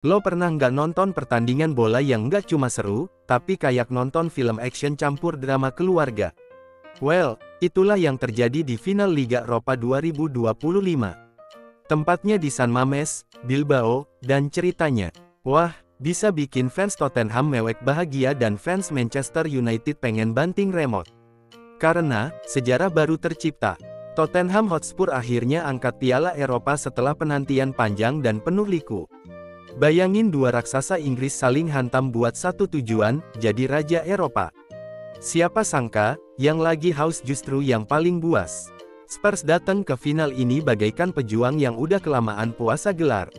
Lo pernah nggak nonton pertandingan bola yang nggak cuma seru, tapi kayak nonton film action campur drama keluarga? Well, itulah yang terjadi di final Liga Eropa 2025. Tempatnya di San Mamés, Bilbao, dan ceritanya, wah, bisa bikin fans Tottenham mewek bahagia dan fans Manchester United pengen banting remote. Karena, sejarah baru tercipta. Tottenham Hotspur akhirnya angkat piala Eropa setelah penantian panjang dan penuh liku. Bayangin dua raksasa Inggris saling hantam buat satu tujuan, jadi Raja Eropa. Siapa sangka, yang lagi haus justru yang paling buas. Spurs datang ke final ini bagaikan pejuang yang udah kelamaan puasa gelar.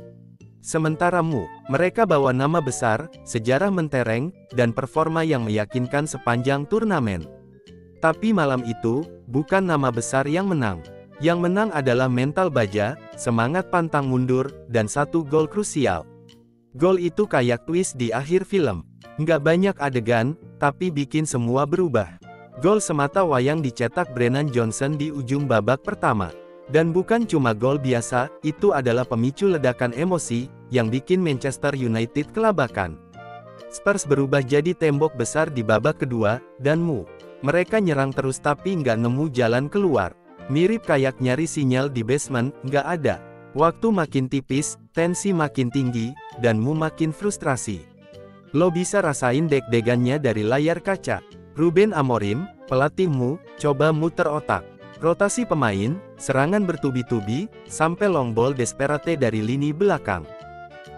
Sementara mereka bawa nama besar, sejarah mentereng, dan performa yang meyakinkan sepanjang turnamen. Tapi malam itu, bukan nama besar yang menang. Yang menang adalah mental baja, semangat pantang mundur, dan satu gol krusial. Gol itu kayak twist di akhir film. Nggak banyak adegan, tapi bikin semua berubah. Gol semata wayang dicetak Brennan Johnson di ujung babak pertama. Dan bukan cuma gol biasa, itu adalah pemicu ledakan emosi, yang bikin Manchester United kelabakan. Spurs berubah jadi tembok besar di babak kedua, dan mereka nyerang terus tapi nggak nemu jalan keluar. Mirip kayak nyari sinyal di basement, nggak ada. Waktu makin tipis, tensi makin tinggi, dan makin frustrasi. Lo bisa rasain deg-degannya dari layar kaca. Ruben Amorim, pelatih coba muter otak. Rotasi pemain, serangan bertubi-tubi, sampai long ball desperate dari lini belakang.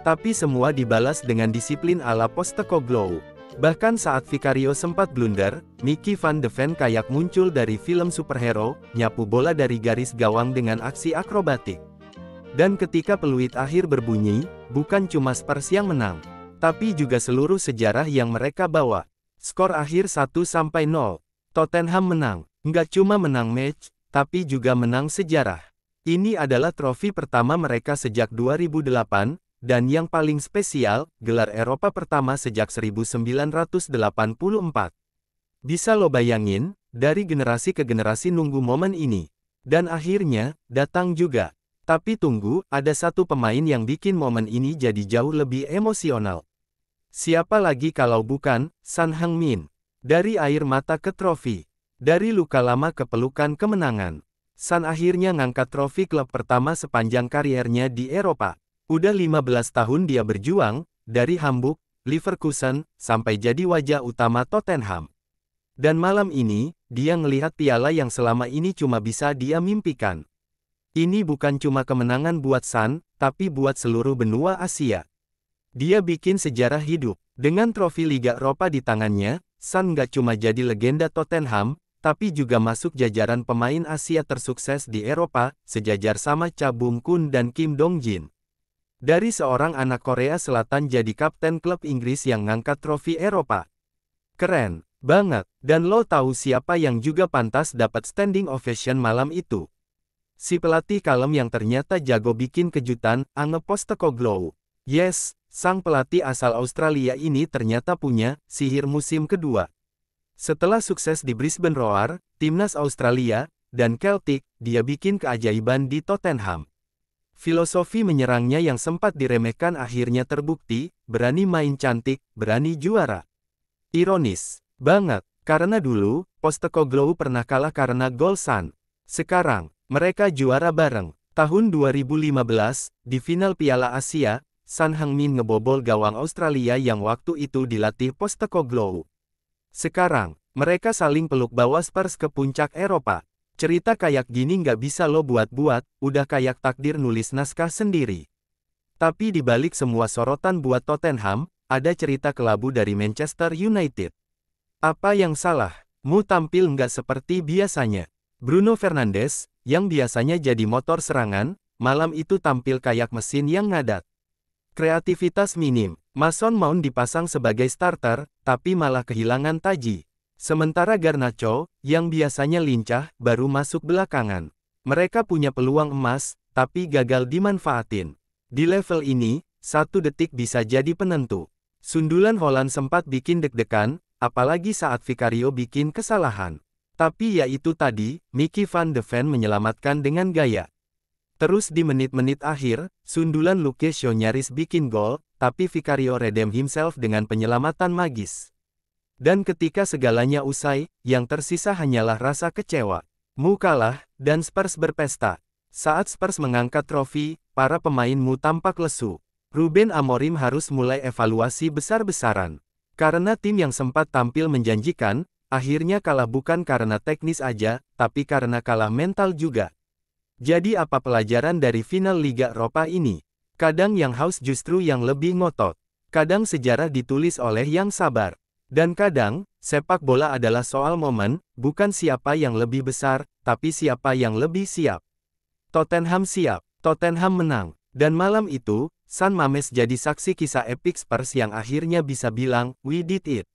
Tapi semua dibalas dengan disiplin ala Postecoglou. Bahkan saat Vicario sempat blunder, Mickey van de Ven kayak muncul dari film superhero, nyapu bola dari garis gawang dengan aksi akrobatik. Dan ketika peluit akhir berbunyi, bukan cuma Spurs yang menang, tapi juga seluruh sejarah yang mereka bawa. Skor akhir 1-0. Tottenham menang. Nggak cuma menang match, tapi juga menang sejarah. Ini adalah trofi pertama mereka sejak 2008, dan yang paling spesial, gelar Eropa pertama sejak 1984. Bisa lo bayangin, dari generasi ke generasi nunggu momen ini. Dan akhirnya, datang juga. Tapi tunggu, ada satu pemain yang bikin momen ini jadi jauh lebih emosional. Siapa lagi kalau bukan Son Heung-min. Dari air mata ke trofi. Dari luka lama ke pelukan kemenangan. Son akhirnya ngangkat trofi klub pertama sepanjang kariernya di Eropa. Udah 15 tahun dia berjuang, dari Hamburg, Leverkusen, sampai jadi wajah utama Tottenham. Dan malam ini, dia ngelihat piala yang selama ini cuma bisa dia mimpikan. Ini bukan cuma kemenangan buat Son, tapi buat seluruh benua Asia. Dia bikin sejarah hidup. Dengan trofi Liga Eropa di tangannya, Son nggak cuma jadi legenda Tottenham, tapi juga masuk jajaran pemain Asia tersukses di Eropa, sejajar sama Cha Bum-kun dan Kim Dong-jin. Dari seorang anak Korea Selatan jadi kapten klub Inggris yang ngangkat trofi Eropa. Keren banget. Dan lo tahu siapa yang juga pantas dapat standing ovation malam itu? Si pelatih kalem yang ternyata jago bikin kejutan, Ange Postecoglou. Yes, sang pelatih asal Australia ini ternyata punya sihir musim kedua. Setelah sukses di Brisbane Roar, timnas Australia, dan Celtic, dia bikin keajaiban di Tottenham. Filosofi menyerangnya yang sempat diremehkan akhirnya terbukti, berani main cantik, berani juara. Ironis banget, karena dulu, Postecoglou pernah kalah karena gol Son. Sekarang, mereka juara bareng. Tahun 2015, di final Piala Asia, Son Heung-min ngebobol gawang Australia yang waktu itu dilatih Postecoglou. Sekarang, mereka saling peluk bawa Spurs ke puncak Eropa. Cerita kayak gini nggak bisa lo buat-buat, udah kayak takdir nulis naskah sendiri. Tapi di balik semua sorotan buat Tottenham, ada cerita kelabu dari Manchester United. Apa yang salah? Tampil nggak seperti biasanya. Bruno Fernandes, yang biasanya jadi motor serangan, malam itu tampil kayak mesin yang ngadat. Kreativitas minim. Mason Mount dipasang sebagai starter, tapi malah kehilangan taji. Sementara Garnacho, yang biasanya lincah, baru masuk belakangan. Mereka punya peluang emas, tapi gagal dimanfaatin. Di level ini, 1 detik bisa jadi penentu. Sundulan Holland sempat bikin deg-degan, apalagi saat Vicario bikin kesalahan. Tapi ya itu tadi, Mickey van de Ven menyelamatkan dengan gaya. Terus di menit-menit akhir, sundulan Luke Shaw nyaris bikin gol, tapi Vicario redeem himself dengan penyelamatan magis. Dan ketika segalanya usai, yang tersisa hanyalah rasa kecewa. Mu kalah, dan Spurs berpesta. Saat Spurs mengangkat trofi, para pemainmu tampak lesu. Ruben Amorim harus mulai evaluasi besar-besaran. Karena tim yang sempat tampil menjanjikan, akhirnya kalah bukan karena teknis aja, tapi karena kalah mental juga. Jadi apa pelajaran dari final Liga Eropa ini? Kadang yang haus justru yang lebih ngotot. Kadang sejarah ditulis oleh yang sabar. Dan kadang, sepak bola adalah soal momen, bukan siapa yang lebih besar, tapi siapa yang lebih siap. Tottenham siap, Tottenham menang. Dan malam itu, San Mames jadi saksi kisah epik Spurs yang akhirnya bisa bilang, "We did it."